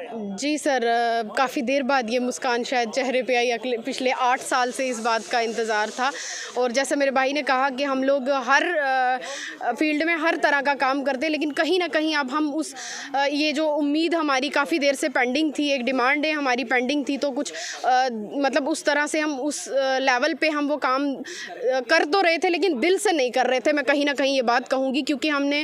जी sir, काफ़ी देर बाद ये मुस्कान शायद चेहरे पे आई। पिछले 8 साल से इस बात का इंतज़ार था। और जैसे मेरे भाई ने कहा कि हम लोग हर फील्ड में हर तरह का काम करते हैं, लेकिन कहीं ना कहीं अब हम उस ये जो उम्मीद हमारी काफ़ी देर से पेंडिंग थी, एक डिमांड है हमारी पेंडिंग थी, तो कुछ मतलब उस तरह से हम उस लेवल पे हम वो काम कर तो रहे थे, लेकिन दिल से नहीं कर रहे थे। मैं कहीं ना कहीं ये बात कहूँगी, क्योंकि हमने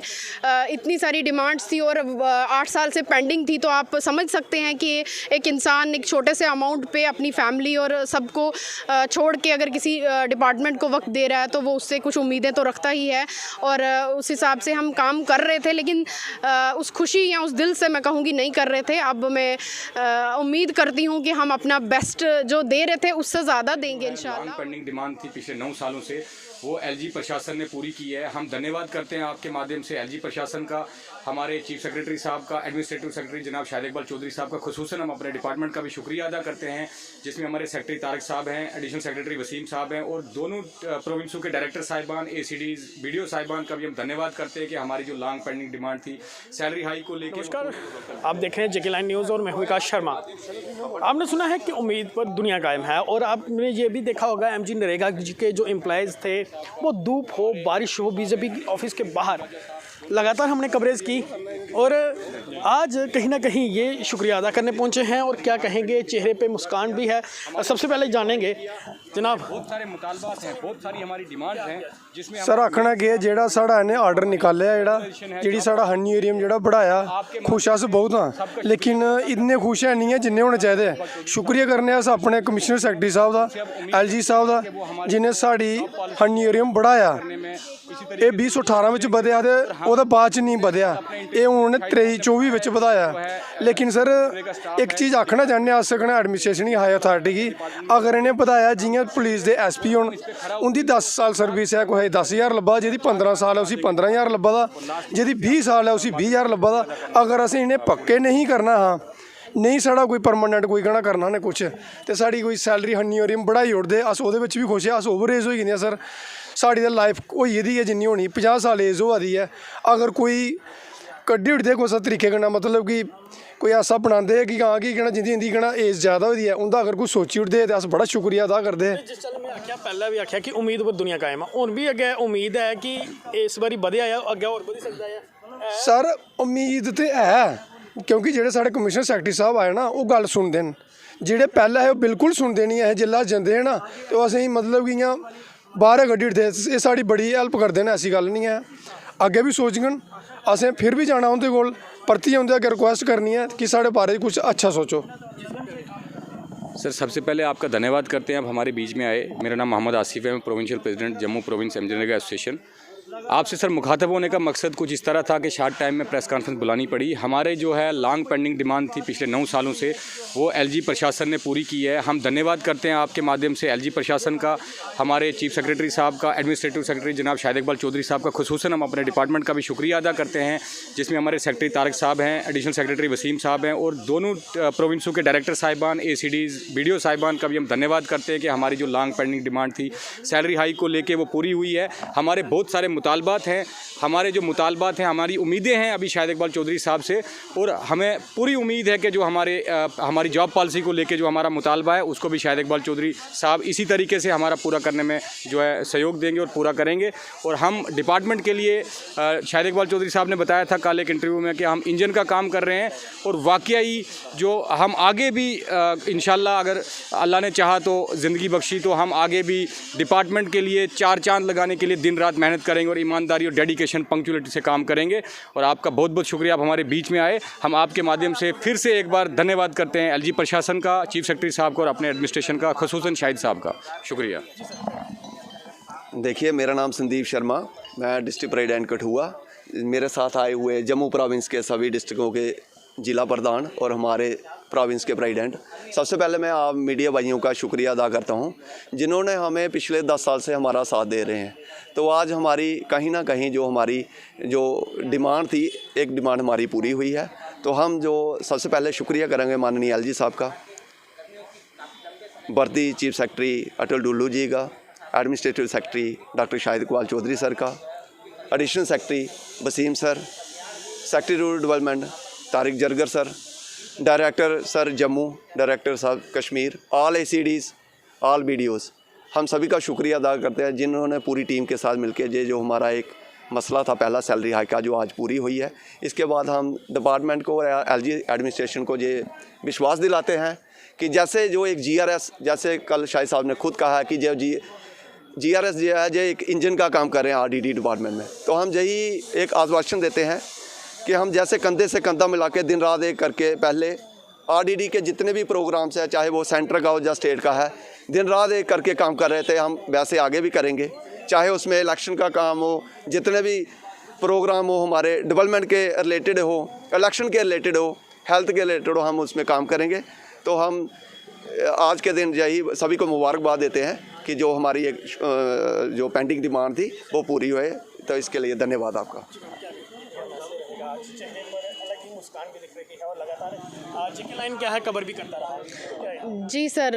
इतनी सारी डिमांड्स थी और 8 साल से पेंडिंग थी। तो आप समझ सकते हैं कि एक इंसान एक छोटे से अमाउंट पे अपनी फैमिली और सबको छोड़ के अगर किसी डिपार्टमेंट को वक्त दे रहा है, तो वो उससे कुछ उम्मीदें तो रखता ही है। और उस हिसाब से हम काम कर रहे थे, लेकिन उस खुशी या उस दिल से मैं कहूँगी नहीं कर रहे थे। अब मैं उम्मीद करती हूँ कि हम अपना बेस्ट जो दे रहे थे उससे ज़्यादा देंगे इंशाल्लाह। पेंडिंग डिमांड थी पिछले 9 सालों से, वो एलजी प्रशासन ने पूरी की है। हम धन्यवाद करते हैं आपके माध्यम से एलजी प्रशासन का, हमारे चीफ सेक्रेटरी साहब का, एडमिनिस्ट्रेटिव सेक्रेटरी जनाब शाहिद इकबाल चौधरी साहब का। खुसूसन हम अपने डिपार्टमेंट का भी शुक्रिया अदा करते हैं, जिसमें हमारे सेक्रेटरी तारिक साहब हैं, एडिशनल सेक्रेटरी वसीम साहब हैं, और दोनों प्रोविंसों के डायरेक्टर साहिबान, एसीडीज, बीडीओ साहिबान का भी हम धन्यवाद करते हैं कि हमारी जो लॉन्ग पेंडिंग डिमांड थी सैलरी हाई को लेकर। नमस्कार, आप देख रहे हैं जेके लाइन न्यूज़ और मैं हूं विकास शर्मा। आपने सुना है कि उम्मीद पर दुनिया कायम है, और आपने ये भी देखा होगा एमजी नरेगा के जो एम्प्लॉयज़ थे, वो धूप हो बारिश हो बीजेपी ऑफिस के बाहर लगातार हमने कवरेज की, और आज कहीं ना कहीं ये शुक्रिया अदा करने पहुंचे हैं। और क्या कहेंगे, चेहरे पे मुस्कान भी है। सबसे पहले जानेंगे जनाब, बहुत सारे मुतालबात हैं, बहुत सारी हमारी डिमांड्स हैं, जिसमें सर आखना कि जेड़ा साढ़ा इन्हें आर्डर निकालिया, जी साढ़ा हनी एरियम जो बढ़ाया, खुश अस बहुत हाँ, लेकिन इन्ने खुश है नहीं है जिन्ने होने चाहिए। शुक्रिया करने अस अपने कमिश्नर सैकटरी साहब का, एलजी साहब का, जिन्हें साड़ी हनी एरियम बढ़ाया। ये 2018 में बधया तो बाद च नहीं बधया, ये हूँ 23-24 बधाया। लेकिन सर एक चीज़ आखना चाहते अस एडमिनिस्ट्रेशन की हाई अथॉरिटी की, अगर इन्हें बधाया जियां पुलिस के SP होन, उनकी 10 साल सर्विस है, कोई 10,000 लब्भा, जी 15 साल है उसी 15,000 लब्भा दा, जी 20 साल है उसी 20,000 लब्भा दा। अगर असें इन्हें पक्के नहीं करना, हाँ नहीं साढ़ा कोई परमानेंट कोई कहना करना ने कुछ, तो साड़ी कोई सैलरी हन्नी हो रही बढ़ाई ओड़दे, अस ओहदे विच भी खुश है। अस ओवर एज हो गए सर, साड़ी तो लाइफ होई दी है जिन्नी होनी, 50 साल एज होआ दी है। अगर कोई कड्ढी उड़दे कुछ तरीके कन्नै, मतलब कि कोई ऐसा बनाते कि हाँ कि कहना जिंदी इंदी कहना एज ज़्यादा होई दी है, उनका अगर कोई सोची उठदे तो अस बड़ा शुक्रिया अदा करते हैं। जिस तरह मैं आख्या पहले भी आख्या कि उम्मीद पर दुनिया कायम है, हुण भी अगे उम्मीद है कि इस बारी बधया है, अगे होर बधी सकदा है। सर उम्मीद तो है, क्योंकि जेह्ड़े साढ़े कमिश्नर सैकटरी साहब आए ना, वो गल सुनते हैं। जेह्ड़े पैह्ले है वो बिल्कुल सुनते नहीं है, जिसलै अस जंदे हैं ना तो असें मतलब कि इ'यां बाहर कड्ढी ओड़दे। एह् साढ़ी बड़ी हेल्प करते हैं, ऐसी गल नहीं है। अग्गे भी सोचङन, असें फिर भी जाना उं'दे कोल, परतियै उं'दे अग्गे रिक्वेस्ट करनी है कि साढ़े बारे कुछ अच्छा सोचो। सर सबसे पहले आपका धन्यवाद करते हैं, आप हमारे बीच में आए। मेरा नाम मोहम्मद आसिफ है, मैं provincial president Jammu province MG NREGA association. आपसे सर मुखातब होने का मकसद कुछ इस तरह था कि शार्ट टाइम में प्रेस कॉन्फ्रेंस बुलानी पड़ी। हमारे जो है लॉन्ग पेंडिंग डिमांड थी पिछले 9 सालों से, वो एलजी प्रशासन ने पूरी की है। हम धन्यवाद करते हैं आपके माध्यम से एलजी प्रशासन का, हमारे चीफ सेक्रेटरी साहब का, एडमिनिस्ट्रेटिव सेक्रेटरी जनाब शाहिद इकबाल चौधरी साहब का। खुसूसन हम अपने डिपार्टमेंट का भी शुक्रिया अदा करते हैं, जिसमें हमारे सेक्रेटरी तारिक साहब हैं, एडिशनल सेक्रेटरी वसीम साहब हैं, और दोनों प्रोविंसों के डायरेक्टर साहिबान, एसीडीज, बीडीओ साहिबान का भी हम धन्यवाद करते हैं कि हमारी जो लॉन्ग पेंडिंग डिमांड थी सैलरी हाई को लेके वो पूरी हुई है। हमारे बहुत सारे मुतालबात हैं, हमारे जो मुतालबात हैं, हमारी उम्मीदें हैं अभी शाहिद इकबाल चौधरी साहब से, और हमें पूरी उम्मीद है कि जो हमारी जॉब पॉलिसी को लेके जो हमारा मुतालबा है उसको भी शाहिद इकबाल चौधरी साहब इसी तरीके से हमारा पूरा करने में जो है सहयोग देंगे और पूरा करेंगे। और हम डिपार्टमेंट के लिए शाहिद इकबाल चौधरी साहब ने बताया था कल एक इंटरव्यू में कि हम इंजन का काम कर रहे हैं, और वाकई जो हम आगे भी इंशाल्लाह अगर अल्लाह ने चाहा तो ज़िंदगी बख्शी तो हम आगे भी डिपार्टमेंट के लिए 4 चांद लगाने के लिए दिन रात मेहनत करेंगे और ईमानदारी और डेडिकेशन पंक्चुअलिटी से काम करेंगे। और आपका बहुत बहुत शुक्रिया, आप हमारे बीच में आए। हम आपके माध्यम से फिर से एक बार धन्यवाद करते हैं एलजी प्रशासन का, चीफ सेक्रेटरी साहब का और अपने एडमिनिस्ट्रेशन का, खुसूसन शाहिद साहब का। शुक्रिया। देखिए, मेरा नाम संदीप शर्मा, मैं डिस्ट्रिक्ट प्रेसिडेंट कठुआ। मेरे साथ आए हुए जम्मू प्रोविंस के सभी डिस्ट्रिक्टों के ज़िला प्रधान और हमारे प्रोविंस के प्रेसिडेंट। सबसे पहले मैं आप मीडिया भाइयों का शुक्रिया अदा करता हूं, जिन्होंने हमें पिछले 10 साल से हमारा साथ दे रहे हैं। तो आज हमारी कहीं ना कहीं जो हमारी जो डिमांड थी, एक डिमांड हमारी पूरी हुई है। तो हम जो सबसे पहले शुक्रिया करेंगे माननीय एलजी साहब का, भर्ती चीफ सेक्रेटरी अटल डुल्लू जी का, administrative secretary doctor Shahid Iqbal Choudhary sir का, additional secretary Waseem sir, secretary rural development Tariq Zargar sir, director sir Jammu, director साहब Kashmir, all ACDs, all BDOs, हम सभी का शुक्रिया अदा करते हैं जिन्होंने पूरी टीम के साथ मिलकर ये जो हमारा एक मसला था पहला सैलरी हाइक का जो आज पूरी हुई है, इसके बाद हम डिपार्टमेंट को और LG एडमिनिस्ट्रेशन को ये विश्वास दिलाते हैं कि जैसे जो एक GRS, जैसे कल शाहिद साहब ने खुद कहा है कि जो GRS जो है जो एक इंजन का काम कर रहे हैं RDD डिपार्टमेंट में, तो हम यही एक आश्वासन देते हैं कि हम जैसे कंधे से कंधा मिला के दिन रात एक करके पहले RDD के जितने भी प्रोग्राम्स हैं, चाहे वो सेंटर का हो या स्टेट का है, दिन रात एक करके काम कर रहे थे। हम वैसे आगे भी करेंगे, चाहे उसमें इलेक्शन का काम हो, जितने भी प्रोग्राम हो हमारे डेवलपमेंट के रिलेटेड हो, इलेक्शन के रिलेटेड हो, हेल्थ के रिलेटेड हो, हम उसमें काम करेंगे। तो हम आज के दिन यही सभी को मुबारकबाद देते हैं कि जो हमारी एक जो पेंडिंग डिमांड थी वो पूरी हुई, तो इसके लिए धन्यवाद आपका। मुस्कान भी दिख रही है और लगातार जेके लाइन क्या है कवर भी करता रहा। जी सर,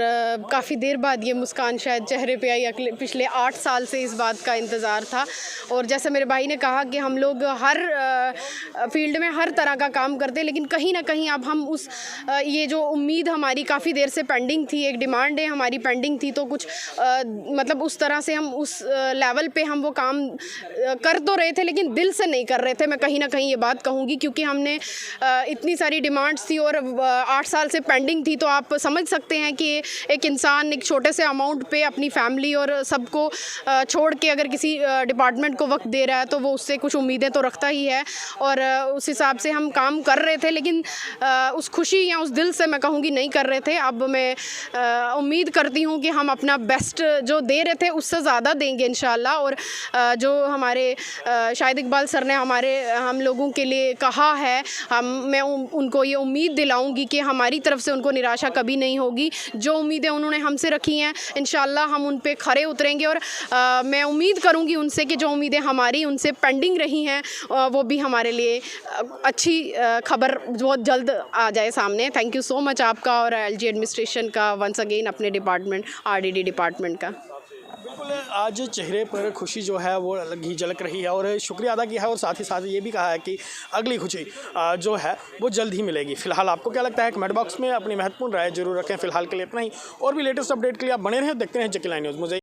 काफ़ी देर बाद ये मुस्कान शायद चेहरे पे आई। पिछले 8 साल से इस बात का इंतज़ार था और जैसे मेरे भाई ने कहा कि हम लोग हर फील्ड में हर तरह का काम करते, लेकिन कहीं ना कहीं अब हम उस ये जो उम्मीद हमारी काफ़ी देर से पेंडिंग थी, एक डिमांड है हमारी पेंडिंग थी, तो कुछ मतलब उस तरह से हम उस लेवल पे हम वो काम कर तो रहे थे लेकिन दिल से नहीं कर रहे थे। मैं कहीं ना कहीं ये बात कहूँगी क्योंकि हमने इतनी सारी डिमांड्स थी और 8 साल से पेंडिंग थी, तो आप समझ सकते हैं कि एक इंसान एक छोटे से अमाउंट पे अपनी फैमिली और सबको छोड़ के अगर किसी डिपार्टमेंट को वक्त दे रहा है तो वो उससे कुछ उम्मीदें तो रखता ही है और उस हिसाब से हम काम कर रहे थे, लेकिन उस खुशी या उस दिल से मैं कहूँगी नहीं कर रहे थे। अब मैं उम्मीद करती हूँ कि हम अपना बेस्ट जो दे रहे थे उससे ज़्यादा देंगे इंशाल्लाह। और जो हमारे शाहिद इकबाल सर ने हम लोगों के लिए कहा है, मैं उनको ये उम्मीद दिलाऊंगी कि हमारी तरफ से उनको निराशा कभी नहीं होगी। जो उम्मीदें उन्होंने हमसे रखी हैं इंशाल्लाह हम उन पे खरे उतरेंगे और मैं उम्मीद करूंगी उनसे कि जो उम्मीदें हमारी उनसे पेंडिंग रही हैं वो भी हमारे लिए अच्छी खबर बहुत जल्द आ जाए सामने। थैंक यू सो मच आपका और LG एडमिनिस्ट्रेशन का, वंस अगेन अपने डिपार्टमेंट RDD डिपार्टमेंट का। बिल्कुल, आज चेहरे पर खुशी जो है वो अलग ही झलक रही है और शुक्रिया अदा किया है और साथ ही साथ ये भी कहा है कि अगली खुशी जो है वो जल्द ही मिलेगी। फिलहाल आपको क्या लगता है कमेंट बॉक्स में अपनी महत्वपूर्ण राय जरूर रखें। फिलहाल के लिए इतना ही, और भी लेटेस्ट अपडेट के लिए आप बने रहें, देखते हैं जेके लाइन न्यूज़। मुझे